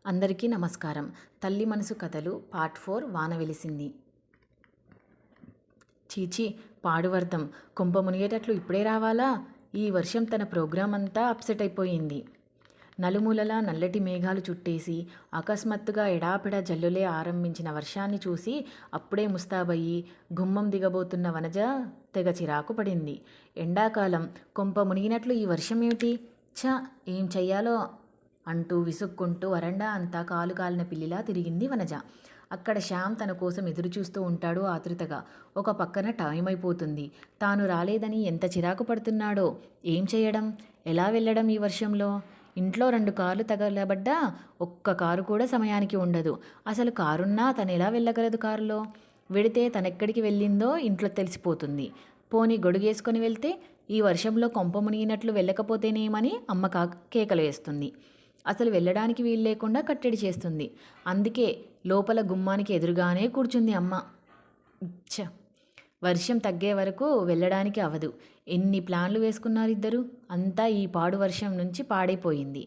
అందరికీ నమస్కారం. తల్లి మనసు కథలు పార్ట్ 4 వాన వెలిసింది. చీచీ, పాడువర్ధం కొంప మునిగేటట్లు ఇప్పుడే రావాలా? ఈ వర్షం తన ప్రోగ్రాం అంతా అప్సెట్ అయిపోయింది. నలుమూలలా నల్లటి మేఘాలు చుట్టేసి అకస్మాత్తుగా ఎడాపెడా జల్లులే ఆరంభించిన వర్షాన్ని చూసి అప్పుడే ముస్తాబయ్యి గుమ్మం దిగబోతున్న వనజ తెగ చిరాకు పడింది. ఎండాకాలం కొంప మునిగినట్లు ఈ వర్షం ఏమిటి? ఛ, ఏం చెయ్యాలో అంటూ విసుక్కుంటూ వరండా అంతా కాలు కాలిన పిల్లిలా తిరిగింది వనజ. అక్కడ శ్యామ్ తన కోసం ఎదురుచూస్తూ ఉంటాడు ఆతృతగా. ఒక పక్కన టైం అయిపోతుంది. తాను రాలేదని ఎంత చిరాకు పడుతున్నాడో. ఏం చేయడం? ఎలా వెళ్ళడం ఈ వర్షంలో? ఇంట్లో 2 కార్లు తగలబడ్డా ఒక్క కారు కూడా సమయానికి ఉండదు. అసలు కారున్నా తను ఎలా వెళ్ళగలదు కారులో? వెడితే తనెక్కడికి వెళ్ళిందో ఇంట్లో తెలిసిపోతుంది. పోనీ గొడుగేసుకొని వెళ్తే ఈ వర్షంలో కొంప మునిగినట్లు వెళ్ళకపోతేనేమని అమ్మ కేకలు వేస్తుంది. అసలు వెళ్ళడానికి వీలు లేకుండా కట్టడి చేస్తుంది. అందుకే లోపల గుమ్మానికి ఎదురుగానే కూర్చుంది అమ్మ. వర్షం తగ్గే వరకు వెళ్ళడానికి అవదు. ఎన్ని ప్లాన్లు వేసుకున్నారు ఇద్దరు. అంతా ఈ పాడు వర్షం నుంచి పాడైపోయింది.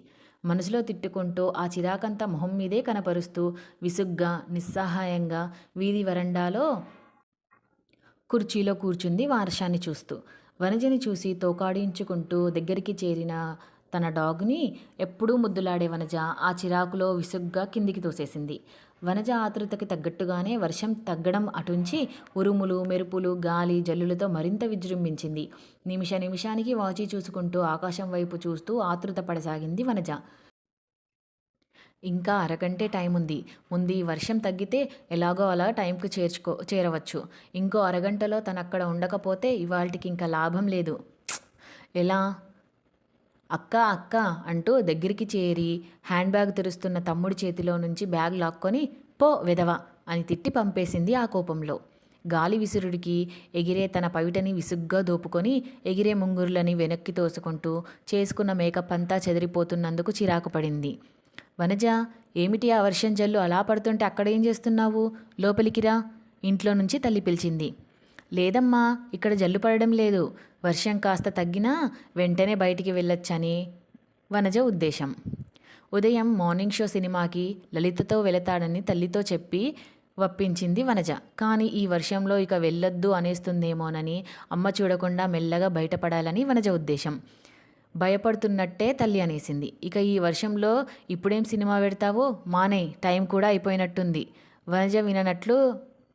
మనసులో తిట్టుకుంటూ ఆ చిరాకంతా మొహం మీదే కనపరుస్తూ విసుగ్గా నిస్సహాయంగా వీధి వరండాలో కుర్చీలో కూర్చుంది వర్షాన్ని చూస్తూ. వనజని చూసి తోకాడించుకుంటూ దగ్గరికి చేరిన తన డాగ్ని ఎప్పుడూ ముద్దులాడే వనజ ఆ చిరాకులో విసుగ్గా కిందికి తోసేసింది. వనజ ఆతృతకి తగ్గట్టుగానే వర్షం తగ్గడం అటుంచి ఉరుములు మెరుపులు గాలి జల్లులతో మరింత విజృంభించింది. నిమిషానికి వాచి చూసుకుంటూ ఆకాశం వైపు చూస్తూ ఆతృత పడసాగింది వనజ. ఇంకా అరగంటే టైం ఉంది. ముందు ఈ వర్షం తగ్గితే ఎలాగో అలా టైంకు చేరవచ్చు. ఇంకో అరగంటలో తనక్కడ ఉండకపోతే ఇవాళకి ఇంకా లాభం లేదు. ఎలా? అక్క అక్క అంటూ దగ్గరికి చేరి హ్యాండ్ బ్యాగ్ తెరుస్తున్న తమ్ముడి చేతిలో నుంచి బ్యాగ్ లాక్కొని పో వెధవ అని తిట్టి పంపేసింది ఆ కోపంలో. గాలి విసురుడికి ఎగిరే తన పవిటని విసుగ్గా దోపుకొని ఎగిరే ముంగురులని వెనక్కి తోసుకుంటూ చేసుకున్న మేకప్ అంతా చెదిరిపోతున్నందుకు చిరాకు పడింది. వనజ, ఏమిటి ఆ వర్షం జల్లు అలా పడుతుంటే అక్కడేం చేస్తున్నావు? లోపలికి రా, ఇంట్లో నుంచి తల్లి పిలిచింది. లేదమ్మా, ఇక్కడ జల్లు పడడం లేదు. వర్షం కాస్త తగ్గినా వెంటనే బయటికి వెళ్ళొచ్చని వనజ ఉద్దేశం. ఉదయం మార్నింగ్ షో సినిమాకి లలితతో వెళతాడని తల్లితో చెప్పి వప్పించింది వనజ. కానీ ఈ వర్షంలో ఇక వెళ్ళొద్దు అనేస్తుందేమోనని అమ్మ చూడకుండా మెల్లగా బయటపడాలని వనజ ఉద్దేశం. భయపడుతున్నట్టే తల్లి అనేసింది. ఇక ఈ వర్షంలో ఇప్పుడేం సినిమా పెడతావో మానేయ్, టైం కూడా అయిపోయినట్టుంది. వనజ విననట్లు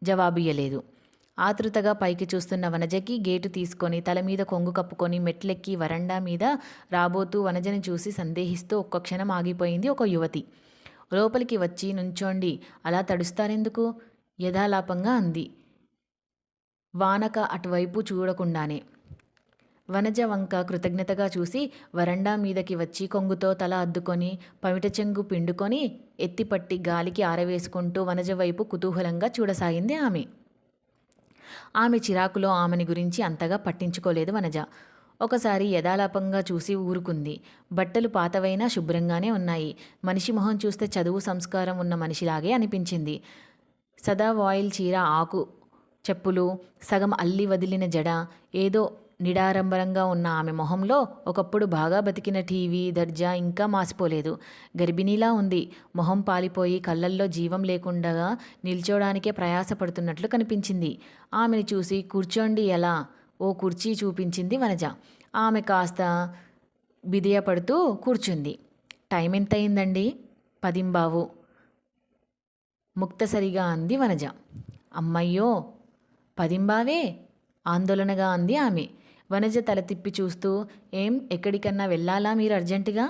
జవాబియ్యలేదు. ఆతృతగా పైకి చూస్తున్న వనజకి గేటు తీసుకొని తల మీద కొంగు కప్పుకొని మెట్లెక్కి వరండా మీద రాబోతూ వనజని చూసి సందేహిస్తూ ఒక్క క్షణం ఆగిపోయింది ఒక యువతి. లోపలికి వచ్చి నుంచోండి, అలా తడుస్తారెందుకు? యథాలాపంగా అంది వానక అటువైపు చూడకుండానే. వనజ వంక కృతజ్ఞతగా చూసి వరండా మీదకి వచ్చి కొంగుతో తల అద్దుకొని పమిట చెంగు పిండుకొని ఎత్తిపట్టి గాలికి ఆరవేసుకుంటూ వనజ వైపు కుతూహలంగా చూడసాగింది ఆమె. ఆమె చిరాకులో ఆమెని గురించి అంతగా పట్టించుకోలేదు వనజ. ఒకసారి యథాలాపంగా చూసి ఊరుకుంది. బట్టలు పాతవైనా శుభ్రంగానే ఉన్నాయి. మనిషి మొహం చూస్తే చదువు సంస్కారం ఉన్న మనిషిలాగే అనిపించింది. సదా వాయిల్ చీర, ఆకు చెప్పులు, సగం అల్లి వదిలిన జడ, ఏదో నిడారంబరంగా ఉన్న ఆమె మొహంలో ఒకప్పుడు బాగా బతికిన టీవీ దర్జా ఇంకా మాసిపోలేదు. గర్భిణీలా ఉంది. మొహం పాలిపోయి కళ్ళల్లో జీవం లేకుండా నిల్చోడానికే ప్రయాసపడుతున్నట్లు కనిపించింది. ఆమెను చూసి కూర్చోండి ఎలా? ఓ కుర్చీ చూపించింది వనజ. ఆమె కాస్త బిదియపడుతూ కూర్చుంది. టైం ఎంత అయిందండి? 10:15 ముక్తసరిగా అంది వనజ. అమ్మయ్యో, 10:15 ఆందోళనగా అంది ఆమె. వనజ తల తిప్పి చూస్తూ, ఏం, ఎక్కడికన్నా వెళ్ళాలా మీరు అర్జెంటుగా?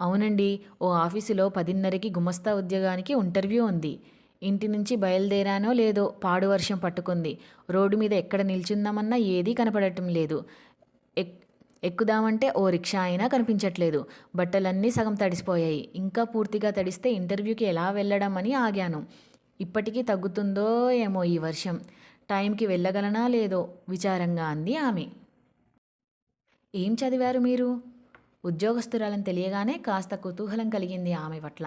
అవునండి, ఓ ఆఫీసులో 10:30కి గుమస్తా ఉద్యోగానికి ఇంటర్వ్యూ ఉంది. ఇంటి నుంచి బయలుదేరానో లేదో పాడు వర్షం పట్టుకుంది. రోడ్డు మీద ఎక్కడ నిల్చుందామన్నా ఏదీ కనపడటం లేదు. ఎక్కుదామంటే ఓ రిక్షా అయినా కనిపించట్లేదు. బట్టలన్నీ సగం తడిసిపోయాయి. ఇంకా పూర్తిగా తడిస్తే ఇంటర్వ్యూకి ఎలా వెళ్ళడం అని ఆగాను. ఇప్పటికీ తగ్గుతుందో ఏమో ఈ వర్షం. టైంకి వెళ్ళగలనా లేదో విచారంగా అంది ఆమె. ఏం చదివారు మీరు? ఉద్యోగస్తురాలని తెలియగానే కాస్త కుతూహలం కలిగింది ఆమె పట్ల.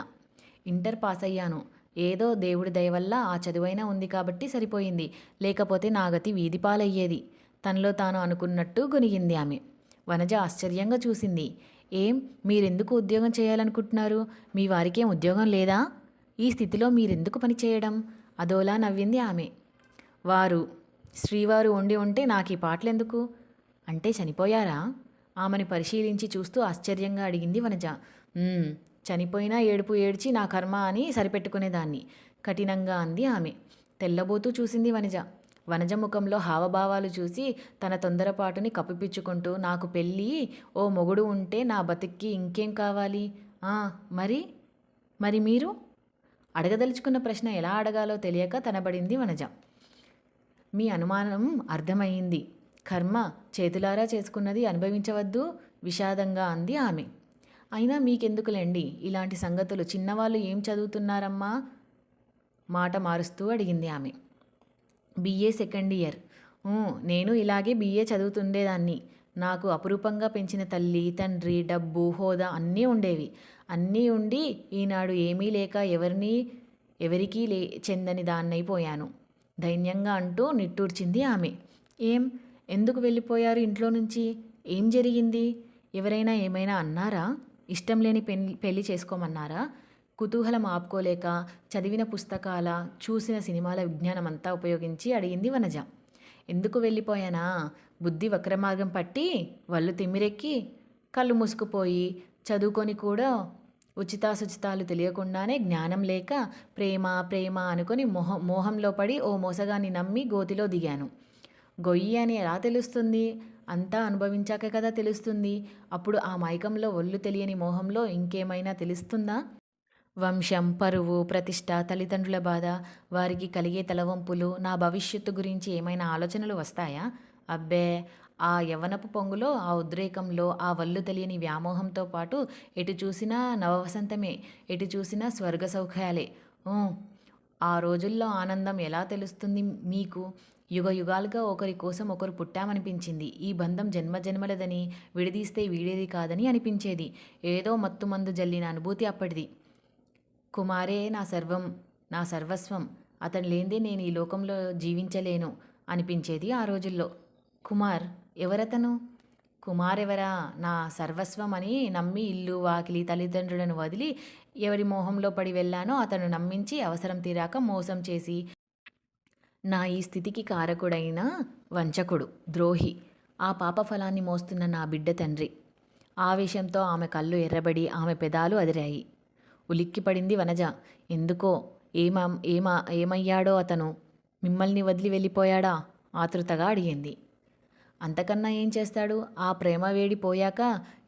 ఇంటర్ పాస్ అయ్యాను. ఏదో దేవుడి దయవల్ల ఆ చదువైనా ఉంది కాబట్టి సరిపోయింది. లేకపోతే నా గతి వీధి పాలయ్యేది. తనలో తాను అనుకున్నట్టు గొనిగింది ఆమె. వనజ ఆశ్చర్యంగా చూసింది. ఏం మీరెందుకు ఉద్యోగం చేయాలనుకుంటున్నారు? మీ వారికేం ఉద్యోగం లేదా? ఈ స్థితిలో మీరెందుకు పని చేయడం? అదోలా నవ్వింది ఆమె. వారు శ్రీవారు ఉండి ఉంటే నాకీ పాటలెందుకు? అంటే చనిపోయారా? ఆమెని పరిశీలించి చూస్తూ ఆశ్చర్యంగా అడిగింది వనజ. చనిపోయినా ఏడుపు ఏడ్చి నా కర్మ అని సరిపెట్టుకునేదాన్ని కఠినంగా అంది ఆమె. తెల్లబోతూ చూసింది వనజ. వనజ ముఖంలో హావభావాలు చూసి తన తొందరపాటుని కప్పిపుచ్చుకుంటూ నాకు పెళ్ళి ఓ మొగుడు ఉంటే నా బతుక్కి ఇంకేం కావాలి? మరి మరి మీరు? అడగదలుచుకున్న ప్రశ్న ఎలా అడగాలో తెలియక తనబడింది వనజ. మీ అనుమానం అర్థమయ్యింది. కర్మ చేతులారా చేసుకున్నది అనుభవించవద్దు విషాదంగా అంది ఆమె. అయినా మీకెందుకులేండి ఇలాంటి సంగతులు, చిన్నవాళ్ళు ఏం చదువుతున్నారమ్మా? మాట మారుస్తూ అడిగింది ఆమె. BA second year. నేను ఇలాగే బిఏ చదువుతుండేదాన్ని. నాకు అపురూపంగా పెంచిన తల్లి, తండ్రి, డబ్బు, హోదా అన్నీ ఉండేవి. అన్నీ ఉండి ఈనాడు ఏమీ లేక ఎవరికీ చెందని దాన్నైపోయాను దైన్యంగా అంటూ నిట్టూర్చింది ఆమె. ఎందుకు వెళ్ళిపోయారు ఇంట్లో నుంచి? ఏం జరిగింది? ఎవరైనా ఏమైనా అన్నారా? ఇష్టం లేని పెళ్లి చేసుకోమన్నారా? కుతూహలం ఆపుకోలేక చదివిన పుస్తకాల, చూసిన సినిమాల విజ్ఞానమంతా ఉపయోగించి అడిగింది వనజ. ఎందుకు వెళ్ళిపోయానా? బుద్ధి వక్రమార్గం పట్టి వళ్ళు తిమ్మిరెక్కి కళ్ళు మూసుకుపోయి చదువుకొని కూడా ఉచితాసుచితాలు తెలియకుండానే జ్ఞానం లేక ప్రేమ ప్రేమ అనుకొని మోహంలో పడి ఓ మోసగాన్ని నమ్మి గోతిలో దిగాను. గొయ్యి అని ఎలా తెలుస్తుంది? అంతా అనుభవించాకే కదా తెలుస్తుంది. అప్పుడు ఆ మైకంలో ఒళ్ళు తెలియని మోహంలో ఇంకేమైనా తెలుస్తుందా? వంశం, పరువు, ప్రతిష్ట, తల్లిదండ్రుల బాధ, వారికి కలిగే తలవంపులు, నా భవిష్యత్తు గురించి ఏమైనా ఆలోచనలు వస్తాయా? అబ్బే! ఆ యవ్వనపు పొంగులో, ఆ ఉద్రేకంలో, ఆ వల్లు తెలియని వ్యామోహంతో పాటు ఎటు చూసినా నవవసంతమే, ఎటు చూసినా స్వర్గ సౌఖ్యాలే. ఆ రోజుల్లో ఆనందం ఎలా తెలుస్తుంది మీకు? యుగయుగాలుగా ఒకరి కోసం ఒకరు పుట్టామనిపించింది. ఈ బంధం జన్మజన్మలదని, విడదీస్తే వీడేది కాదని అనిపించేది. ఏదో మత్తుమందు జల్లిన అనుభూతి అప్పటిది. కుమారే నా సర్వం, నా సర్వస్వం. అతను లేనిదే నేను ఈ లోకంలో జీవించలేను అనిపించేది ఆ రోజుల్లో. కుమార్ ఎవరతను? కుమారెవరా? నా సర్వస్వం అని నమ్మి ఇల్లు వాకిలి తల్లిదండ్రులను వదిలి ఎవరి మోహంలో పడి వెళ్ళానో అతను నమ్మించి అవసరం తీరాక మోసం చేసి నా ఈ స్థితికి కారకుడైన వంచకుడు, ద్రోహి, ఆ పాప ఫలాన్ని మోస్తున్న నా బిడ్డ తండ్రి. ఆవేశంతో ఆమె కళ్ళు ఎర్రబడి ఆమె పెదాలు అదిరాయి. ఉలిక్కిపడింది వనజ. ఎందుకో ఏమయ్యాడో అతను? మిమ్మల్ని వదిలి వెళ్ళిపోయాడా? ఆతృతగా అడిగింది. అంతకన్నా ఏం చేస్తాడు? ఆ ప్రేమ వేడి పోయాక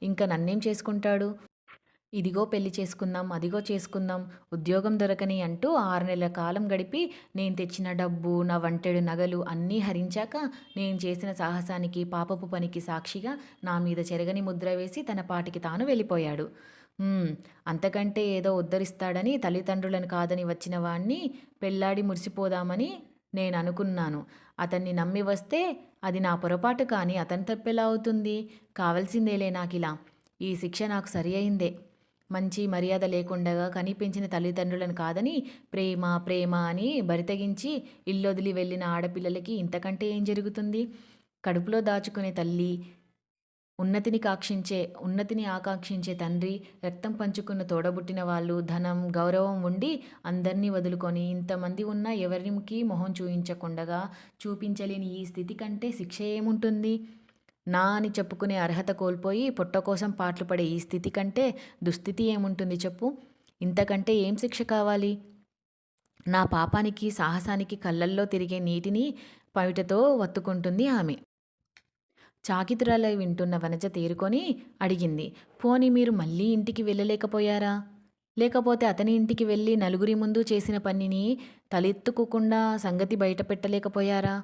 ఇంక నన్నేం చేసుకుంటాడు? ఇదిగో పెళ్లి చేసుకుందాం, అదిగో చేసుకుందాం, ఉద్యోగం దొరకని అంటూ 6 నెలల కాలం గడిపి నేను తెచ్చిన డబ్బు, నా వంటెడు నగలు అన్నీ హరించాక నేను చేసిన సాహసానికి, పాపపు పనికి సాక్షిగా నా మీద చెరగని ముద్ర వేసి తన పాటికి తాను వెళ్ళిపోయాడు. అంతకంటే ఏదో ఉద్ధరిస్తాడని తల్లిదండ్రులను కాదని వచ్చిన వాణ్ణి పెళ్లాడి మురిసిపోదామని నేను అనుకున్నాను. అతన్ని నమ్మి వస్తే అది నా పొరపాటు, కానీ అతని తప్పెలా అవుతుంది? కావలసిందేలే నాకిలా. ఈ శిక్ష నాకు సరి అయిందే. మంచి మర్యాద లేకుండగా కనిపించిన తల్లిదండ్రులను కాదని ప్రేమ ప్రేమ అని బరితెగించి ఇల్లొదిలి వెళ్ళిన ఆడపిల్లలకి ఇంతకంటే ఏం జరుగుతుంది? కడుపులో దాచుకునే తల్లి, ఉన్నతిని ఆకాంక్షించే తండ్రి, రక్తం పంచుకున్న తోడబుట్టిన వాళ్ళు, ధనం గౌరవం ఉండి అందరినీ వదులుకొని ఇంతమంది ఉన్నా ఎవరికి మొహం చూపించలేని ఈ స్థితి కంటే శిక్ష ఏముంటుంది? నా అని చెప్పుకునే అర్హత కోల్పోయి పొట్ట కోసం పాటలు పడే ఈ స్థితి కంటే దుస్థితి ఏముంటుంది చెప్పు? ఇంతకంటే ఏం శిక్ష కావాలి? నా పాపానికి సాహసానికి కళ్ళల్లో తిరిగే నీటిని పవిటతో వత్తుకుంటుంది ఆమె. చాకితురాలై వింటున్న వనజ తేరుకొని అడిగింది. పోనీ మీరు మళ్ళీ ఇంటికి వెళ్ళలేకపోయారా? లేకపోతే అతని ఇంటికి వెళ్ళి నలుగురి ముందు చేసిన పనిని తలెత్తుకోకుండా సంగతి బయట పెట్టలేకపోయారా?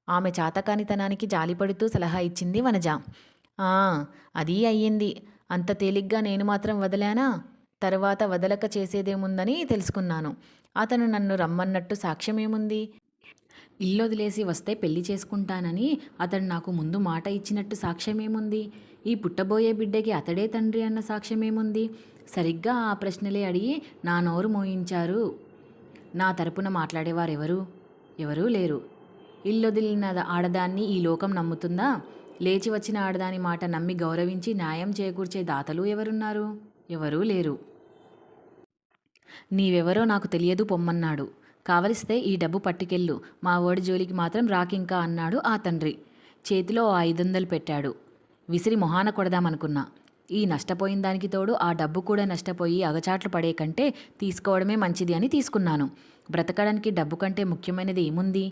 ఆమె చాతకానితనానికి జాలిపడుతూ సలహా ఇచ్చింది వనజ. అదీ అయ్యింది. అంత తేలిగ్గా నేను మాత్రం వదలానా? తర్వాత వదలక చేసేదేముందని తెలుసుకున్నాను. అతను నన్ను రమ్మన్నట్టు సాక్ష్యమేముంది? ఇల్లొదిలేసి వస్తే పెళ్లి చేసుకుంటానని అతడు నాకు ముందు మాట ఇచ్చినట్టు సాక్ష్యమేముంది? ఈ పుట్టబోయే బిడ్డకి అతడే తండ్రి అన్న సాక్ష్యమేముంది? సరిగ్గా ఆ ప్రశ్నలే అడిగి నా నోరు మోయించారు. నా తరపున మాట్లాడేవారెవరు? ఎవరూ లేరు. ఇల్లొదిలిన ఆడదాన్ని ఈ లోకం నమ్ముతుందా? లేచి వచ్చిన ఆడదాని మాట నమ్మి గౌరవించి న్యాయం చేకూర్చే దాతలు ఎవరున్నారు? ఎవరూ లేరు. నీవెవరో నాకు తెలియదు పొమ్మన్నాడు. కావలిస్తే ఈ డబ్బు పట్టుకెళ్ళు, మా ఓడి జోలికి మాత్రం రాకింకా అన్నాడు ఆ తండ్రి. చేతిలో ఓ 500 పెట్టాడు. విసిరి మొహాన కొడదామనుకున్నా. ఈ నష్టపోయిన దానికి తోడు ఆ డబ్బు కూడా నష్టపోయి అగచాట్లు పడే కంటే తీసుకోవడమే మంచిది అని తీసుకున్నాను. బ్రతకడానికి డబ్బు కంటే ముఖ్యమైనది ఏముంది?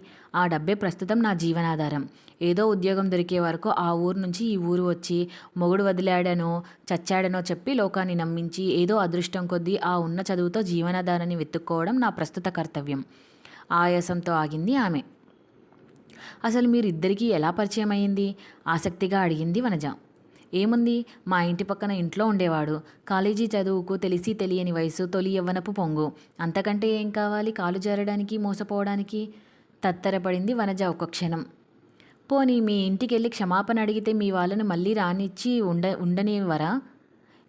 ఆ డబ్బే ప్రస్తుతం నా జీవనాధారం. ఏదో ఉద్యోగం దొరికే వరకు ఆ ఊరు నుంచి ఈ ఊరు వచ్చి మొగుడు వదిలాడనో చచ్చాడనో చెప్పి లోకాన్ని నమ్మించి ఏదో అదృష్టం కొద్దీ ఆ ఉన్న చదువుతో జీవనాధారాన్ని వెతుక్కోవడం నా ప్రస్తుత కర్తవ్యం. ఆయాసంతో ఆగింది ఆమె. అసలు మీరిద్దరికీ ఎలా పరిచయం అయ్యింది? ఆసక్తిగా అడిగింది వనజ. ఏముంది, మా ఇంటి పక్కన ఇంట్లో ఉండేవాడు. కాలేజీ చదువుకు తెలిసి తెలియని వయసు, తొలి యవ్వనపు పొంగు. అంతకంటే ఏం కావాలి కాలు జారడానికి, మోసపోవడానికి? తత్తరపడింది వనజ ఒక క్షణం. పోనీ మీ ఇంటికెళ్ళి క్షమాపణ అడిగితే మీ వాళ్ళను మళ్ళీ రానిచ్చి ఉండనివ్వరా?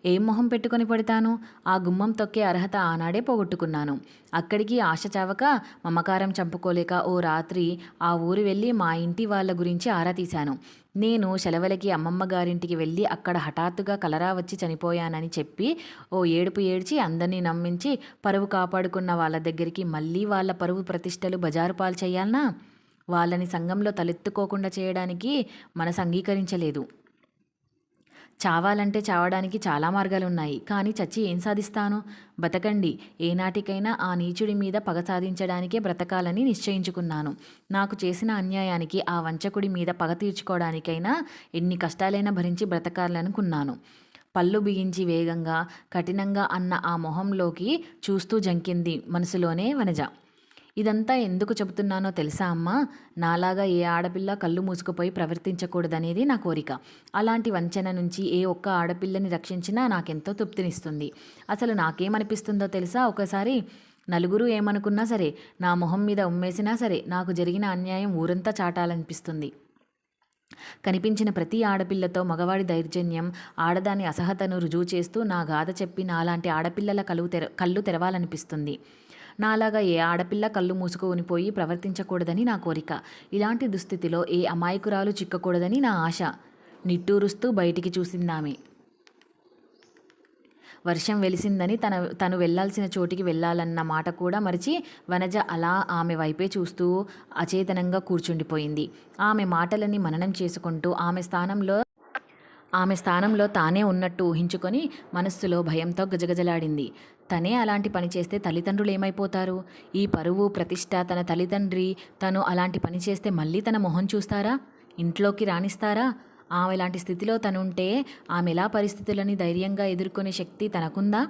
ఏం మొహం పెట్టుకొని పడతాను? ఆ గుమ్మం తొక్కే అర్హత ఆనాడే పోగొట్టుకున్నాను. అక్కడికి ఆశ చావక, మమకారం చంపుకోలేక ఓ రాత్రి ఆ ఊరు వెళ్ళి మా ఇంటి వాళ్ళ గురించి ఆరా తీశాను. నేను సెలవులకి అమ్మమ్మ గారింటికి వెళ్ళి అక్కడ హఠాత్తుగా కలరా వచ్చి చనిపోయానని చెప్పి ఓ ఏడుపు ఏడ్చి అందరినీ నమ్మించి పరువు కాపాడుకున్న వాళ్ళ దగ్గరికి మళ్ళీ వాళ్ళ పరువు ప్రతిష్టలు బజారు పాలు చేయాలనా? వాళ్ళని సంఘంలో తలెత్తుకోకుండా చేయడానికి మనసు అంగీకరించలేదు. చావాలంటే చావడానికి చాలా మార్గాలున్నాయి. కానీ చచ్చి ఏం సాధిస్తాను? బతకండి. ఏనాటికైనా ఆ నీచుడి మీద పగ సాధించడానికే బ్రతకాలని నిశ్చయించుకున్నాను. నాకు చేసిన అన్యాయానికి ఆ వంచకుడి మీద పగ తీర్చుకోవడానికైనా ఎన్ని కష్టాలైనా భరించి బ్రతకాలనుకున్నాను. పళ్ళు బిగించి వేగంగా, కఠినంగా అన్న ఆ మొహంలోకి చూస్తూ జంకింది మనసులోనే వనజ. ఇదంతా ఎందుకు చెబుతున్నానో తెలుసా అమ్మా? నాలాగా ఏ ఆడపిల్ల కళ్ళు మూసుకుపోయి ప్రవర్తించకూడదనేది నా కోరిక. అలాంటి వంచన నుంచి ఏ ఒక్క ఆడపిల్లని రక్షించినా నాకెంతో తృప్తినిస్తుంది. అసలు నాకేమనిపిస్తుందో తెలుసా? ఒకసారి నలుగురు ఏమనుకున్నా సరే, నా మొహం మీద ఉమ్మేసినా సరే, నాకు జరిగిన అన్యాయం ఊరంతా చాటాలనిపిస్తుంది. కనిపించిన ప్రతి ఆడపిల్లతో మగవాడి దౌర్జన్యం, ఆడదాని అసహతను రుజువు చేస్తూ నా గాథ చెప్పి నాలాంటి ఆడపిల్లల కళ్ళు తెరవాలనిపిస్తుంది. నాలాగా ఏ ఆడపిల్ల కళ్ళు మూసుకునిపోయి ప్రవర్తించకూడదని నా కోరిక. ఇలాంటి దుస్థితిలో ఏ అమాయకురాలు చిక్కకూడదని నా ఆశ. నిట్టూరుస్తూ బయటికి చూసిందామె. వర్షం వెలిసిందని తను వెళ్లాల్సిన చోటికి వెళ్ళాలన్న మాట కూడా మరిచి వనజ అలా ఆమె వైపే చూస్తూ అచేతనంగా కూర్చుండిపోయింది. ఆమె మాటలని మననం చేసుకుంటూ ఆమె స్థానంలో తానే ఉన్నట్టు ఊహించుకొని మనస్సులో భయంతో గజగజలాడింది. తనే అలాంటి పని చేస్తే తల్లిదండ్రులు ఏమైపోతారు? ఈ పరువు, ప్రతిష్ట తన తల్లిదండ్రి తను అలాంటి పని చేస్తే మళ్ళీ తన మొహం చూస్తారా? ఇంట్లోకి రాణిస్తారా? ఆమె లాంటి స్థితిలో తనుంటే ఆమె ఎలా పరిస్థితులని ధైర్యంగా ఎదుర్కొనే శక్తి తనకుందా?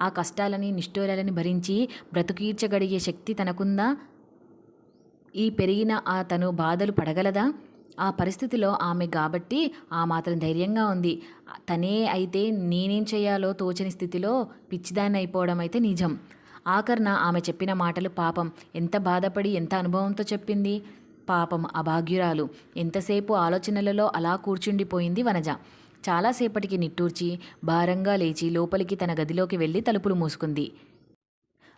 ఆ కష్టాలని, నిష్ఠూరాలని భరించి బ్రతుకీడ్చగలిగే శక్తి తనకుందా? ఈ పెరిగిన తను బాధలు పడగలదా? ఆ పరిస్థితిలో ఆమె కాబట్టి ఆ మాత్రం ధైర్యంగా ఉంది. తనే అయితే నేనేం చేయాలో తోచని స్థితిలో పిచ్చిదాన్ని అయిపోవడం అయితే నిజం. ఆఖర్న ఆమె చెప్పిన మాటలు పాపం ఎంత బాధపడి ఎంత అనుభవంతో చెప్పింది. పాపం అభాగ్యురాలు. ఎంతసేపు ఆలోచనలలో అలా కూర్చుండిపోయింది వనజ. చాలాసేపటికి నిట్టూర్చి భారంగా లేచి లోపలికి తన గదిలోకి వెళ్ళి తలుపులు మూసుకుంది.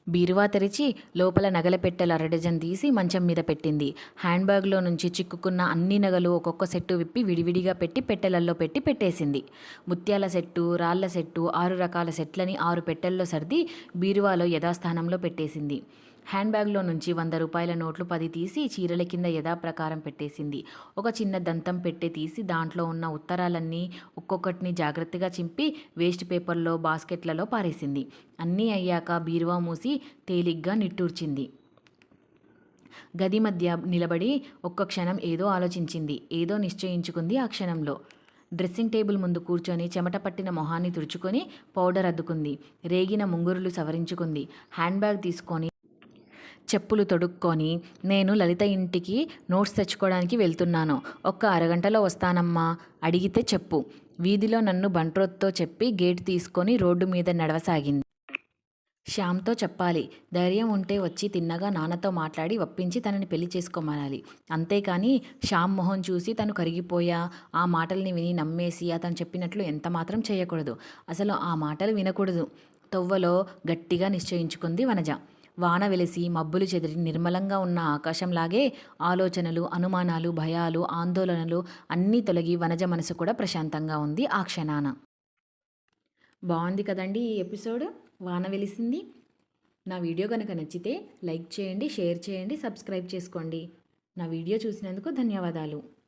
బీరువా తెరిచి లోపల నగల పెట్టెలు అరడజన్ తీసి మంచం మీద పెట్టింది. హ్యాండ్ బ్యాగ్లో నుంచి చిక్కుకున్న అన్ని నగలు ఒక్కొక్క సెట్టు విప్పి విడివిడిగా పెట్టి పెట్టెలల్లో పెట్టేసింది. ముత్యాల సెట్టు, రాళ్ల సెట్టు, 6 రకాల సెట్లని 6 పెట్టెల్లో సర్ది బీరువాలో యథాస్థానంలో పెట్టేసింది. హ్యాండ్ బ్యాగ్లో నుంచి 100 రూపాయల నోట్లు 10 తీసి చీరల కింద యథాప్రకారం పెట్టేసింది. ఒక చిన్న దంతం పెట్టె తీసి దాంట్లో ఉన్న ఉత్తరాలన్నీ ఒక్కొక్కటిని జాగ్రత్తగా చింపి వేస్ట్ పేపర్లో, బాస్కెట్లలో పారేసింది. అన్నీ అయ్యాక బీరువా మూసి తేలిగ్గా నిట్టూర్చింది. గది మధ్య నిలబడి ఒక్క క్షణం ఏదో ఆలోచించింది. ఏదో నిశ్చయించుకుంది ఆ క్షణంలో. డ్రెస్సింగ్ టేబుల్ ముందు కూర్చొని చెమట పట్టిన మొహాన్ని తుడుచుకొని పౌడర్ అద్దుకుంది. రేగిన ముంగురులు సవరించుకుంది. హ్యాండ్ బ్యాగ్ తీసుకొని చెప్పులు తొడుక్కొని నేను లలిత ఇంటికి నోట్స్ తెచ్చుకోవడానికి వెళ్తున్నాను. ఒక్క అరగంటలో వస్తానమ్మా. అడిగితే చెప్పు. వీధిలో నన్ను బంట్రోత్తో చెప్పి గేట్ తీసుకొని రోడ్డు మీద నడవసాగింది. శ్యామ్తో చెప్పాలి. ధైర్యం ఉంటే వచ్చి తిన్నగా నాన్నతో మాట్లాడి ఒప్పించి తనని పెళ్లి చేసుకోమనాలి. అంతేకాని శ్యామ్ మొహం చూసి తను కరిగిపోయా ఆ మాటల్ని విని నమ్మేసి అతను చెప్పినట్లు ఎంత మాత్రం చేయకూడదు. అసలు ఆ మాటలు వినకూడదు. తొవ్వలో గట్టిగా నిశ్చయించుకుంది వనజ. వాన వెలిసి మబ్బులు చెదిరి నిర్మలంగా ఉన్న ఆకాశంలాగే ఆలోచనలు, అనుమానాలు, భయాలు, ఆందోళనలు అన్నీ తొలగి వనజ మనసు కూడా ప్రశాంతంగా ఉంది ఆ క్షణాన. బాగుంది కదండి ఈ ఎపిసోడ్. వాన వెలిసింది. నా వీడియో కనుక నచ్చితే లైక్ చేయండి, షేర్ చేయండి, సబ్స్క్రైబ్ చేసుకోండి. నా వీడియో చూసినందుకు ధన్యవాదాలు.